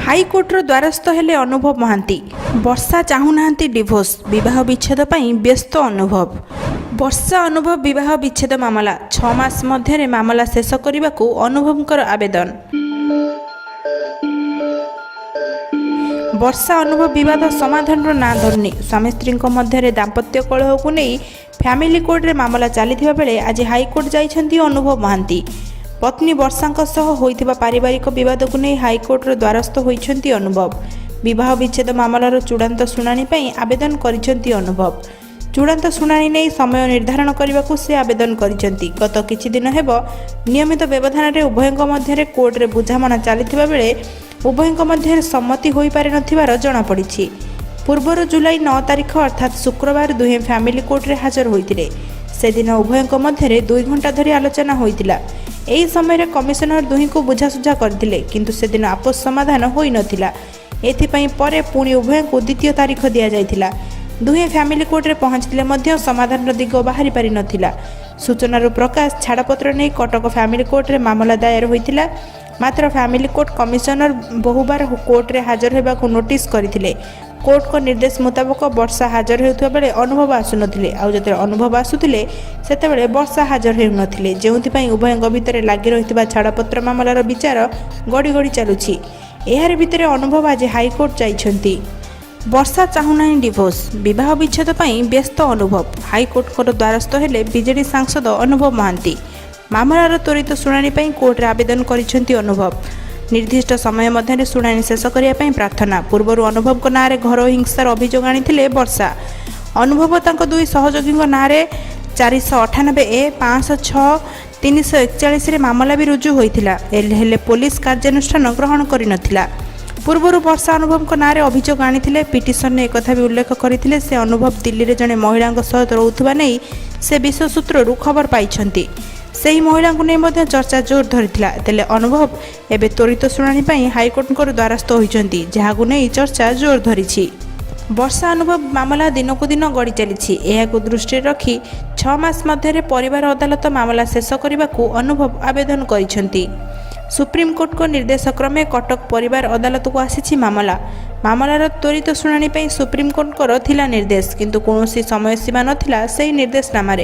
हाईकोर्टर द्वारस्थ हेले अनुभव महांती। वर्षा चाहूना डिभोर्स विवाह विच्छेद पर व्यस्त अनुभव। वर्षा अनुभव विवाह विच्छेद मामला 6 मास मध्य मामला शेष करने को अनुभवकर आवेदन। वर्षा अनुभव विवाद समाधान ना धरुनी। स्वामी स्त्री मध्य दाम्पत्य कलह को नहीं फैमिली कोर्ट रे मामला चली बेले आज हाईकोर्ट जाइछंती अनुभव महांती। पत्नी वर्षा होइथिबा पारिवारिक विवाद को नहीं हाईकोर्ट द्वारस्थ होइछंती अनुभव। विवाह विच्छेद मामलार चूड़ांत शुणाणी पई आवेदन करिछंती अनुभव। चूड़ांत शुणाणी नहीं समय निर्धारण करने को से आवेदन करिछंती। गत किछि दिन हेबो नियमित व्यवधान रे उभयଙ୍କ मध्य कोर्ट रे बुझामणा चलीथिबा बेले उभयଙ୍କ मध्य सम्मति होई पारि नथिबार जणा पड़िछि। पूर्वर जुलाई 9 तारिख अर्थात शुक्रवार दुहे फैमिली कोर्ट रे हाजर होइतिले। से दिन उभयଙ୍କ मध्य 2 घंटा धरी आलोचना होइतिला। एही समय कमिशनर दुही को बुझासुझा करथिले किंतु से दिन आपस समाधान होई नथिला। एथिपई परे पुणी उभय को द्वितीय तारीख दिया जाइथिला। दुहे फैमिली कोर्ट रे पहुंचले मध्य समाधान दिग बाहरी पारि नथिला। सूचनार प्रकाश छाड़पत्र नहीं कटक फैमिली कोर्ट रे मामला दायर होइथिला। मात्र फैमिली कोर्ट कमिशनर बहुबार कोर्ट रे हाजर होगा नोटिस करथिले। कोर्ट को निर्देश मुताबक वर्षा हाजर होता बेले अनुभव आसुनथिले। आउ जते अनुभव आसुथिले सेतेबेले वर्षा हाजर हेउ नथिले। जेउथिपई उभयଙ୍କ भितर लागि रहितबा छाड़पत्र मामलार विचार गड़ी गड़ी चलुछि। एहार भितर अनुभव आज हाईकोर्ट जाइछंती। वर्षा चाहूना डिभोर्स विवाह विच्छेद पर व्यस्त अनुभव। हाईकोर्ट को द्वारस्थ हेले बीजेडी सांसद अनुभव महांती। मामलार त्वरित शुणाणी पर कोर्ट रे आवेदन करिछंती अनुभव। निर्दिष्ट समय मध्य शुणाणी शेष करने प्रार्थना। पूर्वर अनुभव को नाँ घर हिंसार अभियोग आनी वर्षा। अनुभव तांको दुई सहयोगी नाँ 498A 506 341 मामला भी रुजु होइथिला। हेले पुलिस कार्यानुष्ठान ग्रहण करि नथिला। पूर्वर वर्षा अनुभव को नाँ अभियोग आनी पिटिशन ने एक भी उल्लेख करते से अनुभव दिल्ली में जड़े महिला सहित रोथुवा नहीं से विश्व सूत्रु खबर पाइछंती। सही महिला को नहीं चर्चा जोर धरीथिला। तेले अनुभव एबे त्वरित शुणाणी पई हाईकोर्ट द्वारस्थ होइछंती जहाकु नहीं चर्चा जोर धरिछि। वर्षा अनुभव मामला दिन को दिन गड़ी चली। एहाकु दृष्टि रखी 6 मास मध्य परिवार अदालत मामला शेष करने को अनुभव आवेदन करिछंती। सुप्रीम कोर्ट को निर्देश क्रमे कटक परिवार अदालत को आसी मामला। मामलार त्वरित शुणाणी पई सुप्रीम कोर्ट थिला निर्देश किंतु कौनसी समय सीमा नथिला सही निर्देशनामा।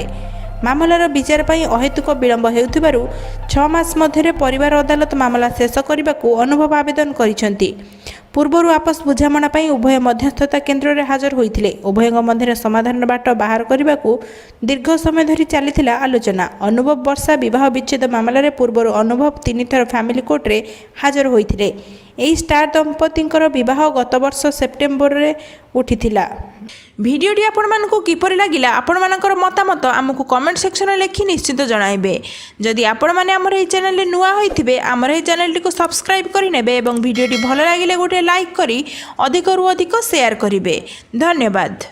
मामलार विचार पर अहेतुक विलंब हेउथिबारु 6 मास मध्य परिवार अदालत मामला शेष करने को अनुभव आवेदन करिछंती। पूर्वर आपस बुझामणा पर उभय मध्यस्थता केन्द्र रे हाजर होइथिले। उभयଙ୍କ मध्य समाधान बाट बाहर करने को दीर्घ समय धरी चलीथिला आलोचना। अनुभव वर्षा विवाह विच्छेद मामला पूर्वर अनुभव 3 थर फैमिली कोर्ट रे हाजर होइथिले। एही स्टार दंपतिंकर विवाह गत वर्ष सेप्टेम्बर रे उठिथिला। भिडियोटी आपण मानकु किपरि लागिला आपण मानकर मतामत आमकु कमेंट सेक्शन में लिखि निश्चित जणाइबे। जदि आपण माने हमर ए चैनल रे नुआ होइथिबे हमर ए चैनल को सब्सक्राइब करि नेबे एवं भिडियोटी भल लागिले गोटे लाइक करी अधिक रु अधिक शेयर करिवे। धन्यवाद।